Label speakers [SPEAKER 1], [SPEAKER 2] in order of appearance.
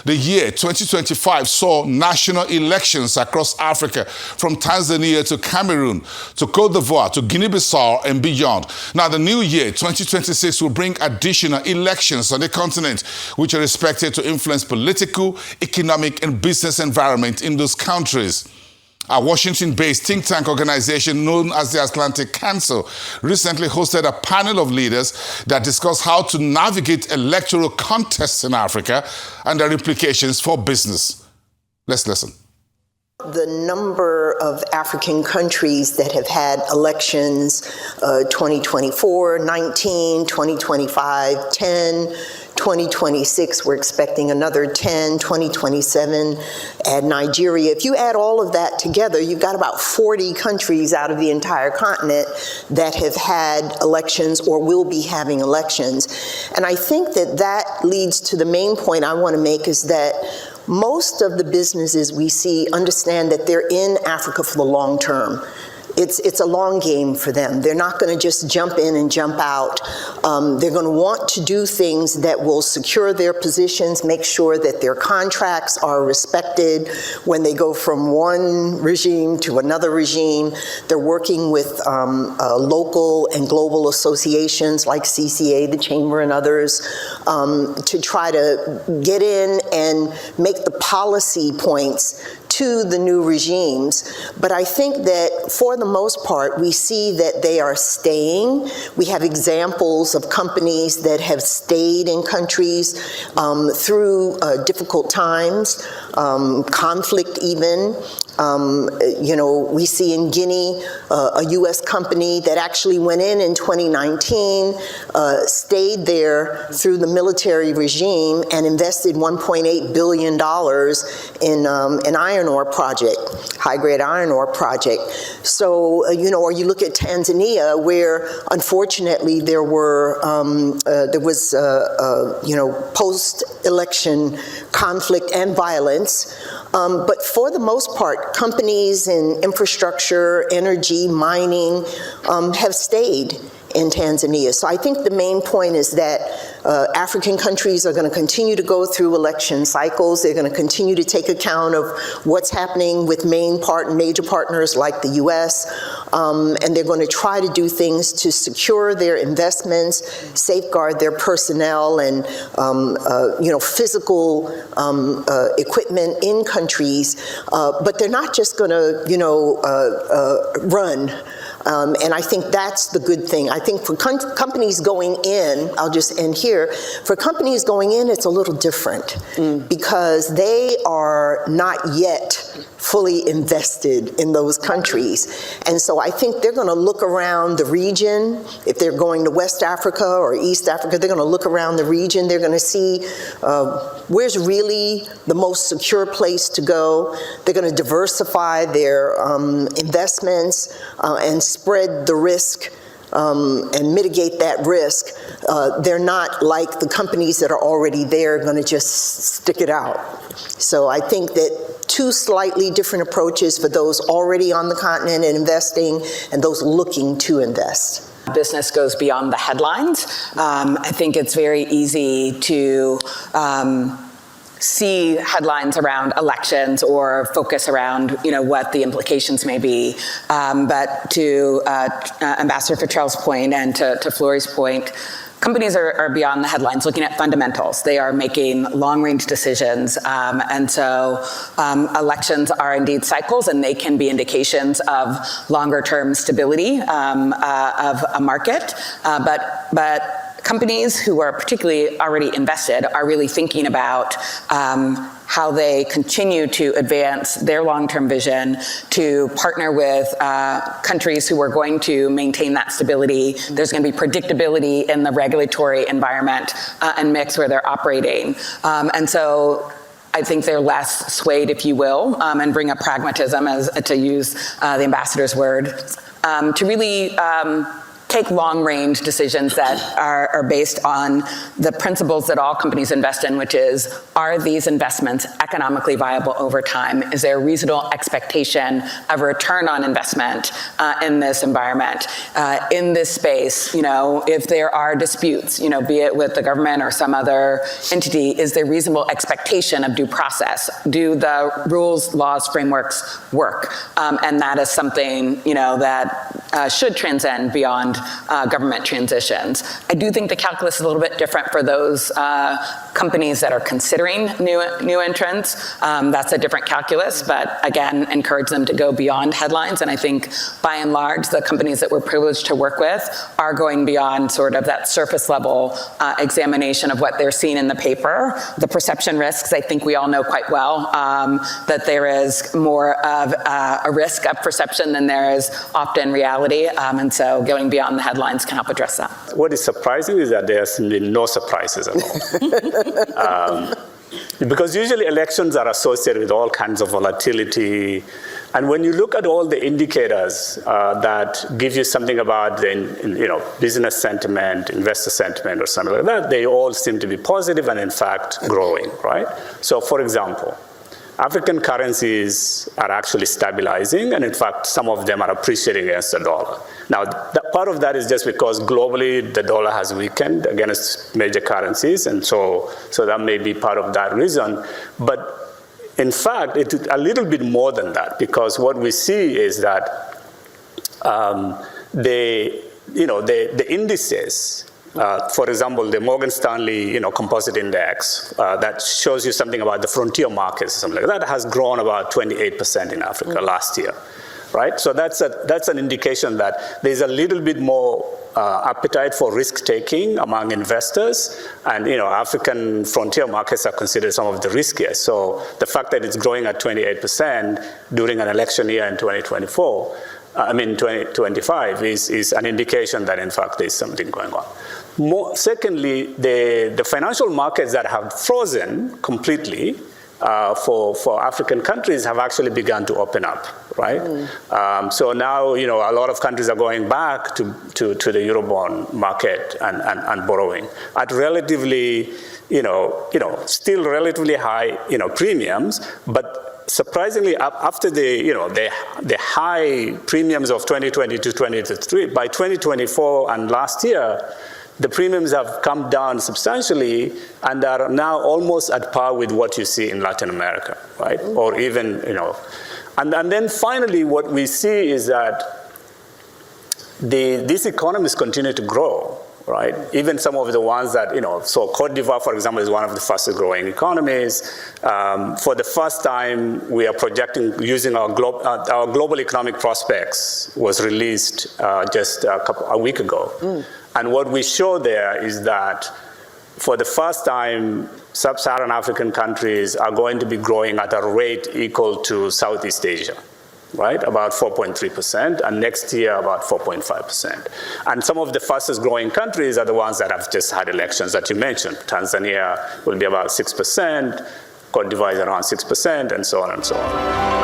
[SPEAKER 1] The year 2025 saw national elections across Africa, from Tanzania to Cameroon to Cote d'Ivoire to Guinea-Bissau and beyond. Now, the new year 2026 will bring additional elections on the continent, which are expected to influence political, economic, and business environment in those countries. A Washington-based think tank organization known as the Atlantic Council recently hosted a panel of leaders that discussed how to navigate electoral contests in Africa and their implications for business. Let's listen.
[SPEAKER 2] The number of African countries that have had elections, 2024, 19, 2025, 10, 2026, we're expecting another 10, 2027, add Nigeria. If you add all of that together, you've got about 40 countries out of the entire continent that have had elections or will be having elections. And I think that that leads to the main point I want to make, is that most of the businesses we see understand that they're in Africa for the long term. It's a long game for them. They're not going to just jump in and jump out. They're going to want to do things that will secure their positions, make sure that their contracts are respected when they go from one regime to another regime. They're working with local and global associations like CCA, the Chamber, and others to try to get in and make the policy points to the new regimes. But I think that for the most part, we see that they are staying. We have examples of companies that have stayed in countries through difficult times, conflict even. We see in Guinea a U.S. company that actually went in 2019, stayed there through the military regime and invested $1.8 billion in an iron ore project, high-grade iron ore project. So, or you look at Tanzania, where unfortunately there was post-election conflict and violence. But for the most part, companies in infrastructure, energy, mining have stayed in Tanzania. So I think the main point is that African countries are going to continue to go through election cycles. They're going to continue to take account of what's happening with major partners like the U.S., and they're going to try to do things to secure their investments, safeguard their personnel and physical equipment in countries. But they're not just going to run. And I think that's the good thing. I think for companies going in, I'll just end here, for companies going in, it's a little different because they are not yet fully invested in those countries. And so I think they're going to look around the region. If they're going to West Africa or East Africa, they're going to look around the region. They're going to see where's really the most secure place to go. They're going to diversify their investments and spread the risk and mitigate that risk. They're not like the companies that are already there going to just stick it out. So I think that two slightly different approaches for those already on the continent and investing and those looking to invest.
[SPEAKER 3] Business goes beyond the headlines. I think it's very easy to see headlines around elections or focus around, what the implications may be. But to Ambassador Futrell's point and to Florie's point, companies are beyond the headlines, looking at fundamentals. They are making long-range decisions, and so elections are indeed cycles, and they can be indications of longer-term stability of a market. But companies who are particularly already invested are really thinking about how they continue to advance their long-term vision, to partner with countries who are going to maintain that stability. There's going to be predictability in the regulatory environment and mix where they're operating. And so I think they're less swayed, if you will, and bring up pragmatism, as to use the ambassador's word, to really take long-range decisions that are based on the principles that all companies invest in, which is, are these investments economically viable over time? Is there a reasonable expectation of a return on investment in this environment? In this space, if there are disputes, be it with the government or some other entity, is there reasonable expectation of due process? Do the rules, laws, frameworks work? And that is something, that should transcend beyond government transitions. I do think the calculus is a little bit different for those companies that are considering new entrants. That's a different calculus, but again, encourage them to go beyond headlines. And I think by and large, the companies that we're privileged to work with are going beyond sort of that surface level examination of what they're seeing in the paper. The perception risks, I think we all know quite well, that there is more of a risk of perception than there is often reality. And so going beyond the headlines can help address that.
[SPEAKER 4] What is surprising is that there's been no surprises at all. Because usually elections are associated with all kinds of volatility. And when you look at all the indicators that give you something about the business sentiment, investor sentiment, or something like that, they all seem to be positive and in fact growing, right? So for example, African currencies are actually stabilizing, and in fact, some of them are appreciating against the dollar. Now, part of that is just because globally the dollar has weakened against major currencies, and so that may be part of that reason. But in fact, it's a little bit more than that, because what we see is that the indices, for example, the Morgan Stanley, composite index that shows you something about the frontier markets or something like that, has grown about 28% in Africa last year, right? So that's an indication that there's a little bit more appetite for risk-taking among investors, and African frontier markets are considered some of the riskiest. So the fact that it's growing at 28% during an election year in 2025 is an indication that in fact there's something going on. Secondly, the financial markets that have frozen completely for African countries have actually begun to open up, right? So now, a lot of countries are going back to the Eurobond market and borrowing at relatively, still relatively high, premiums, but surprisingly, after the high premiums of 2020 to 2023, by 2024 and last year, the premiums have come down substantially and are now almost at par with what you see in Latin America, right? Or even, and then finally, what we see is that these economies continue to grow, right? Even some of the ones that, so Cote d'Ivoire, for example, is one of the fastest growing economies. For the first time, we are projecting using our global economic prospects was released just a week ago. And what we show there is that for the first time, sub-Saharan African countries are going to be growing at a rate equal to Southeast Asia, right? About 4.3%, and next year about 4.5%. And some of the fastest growing countries are the ones that have just had elections that you mentioned. Tanzania will be about 6%, Cote d'Ivoire is around 6%, and so on and so on.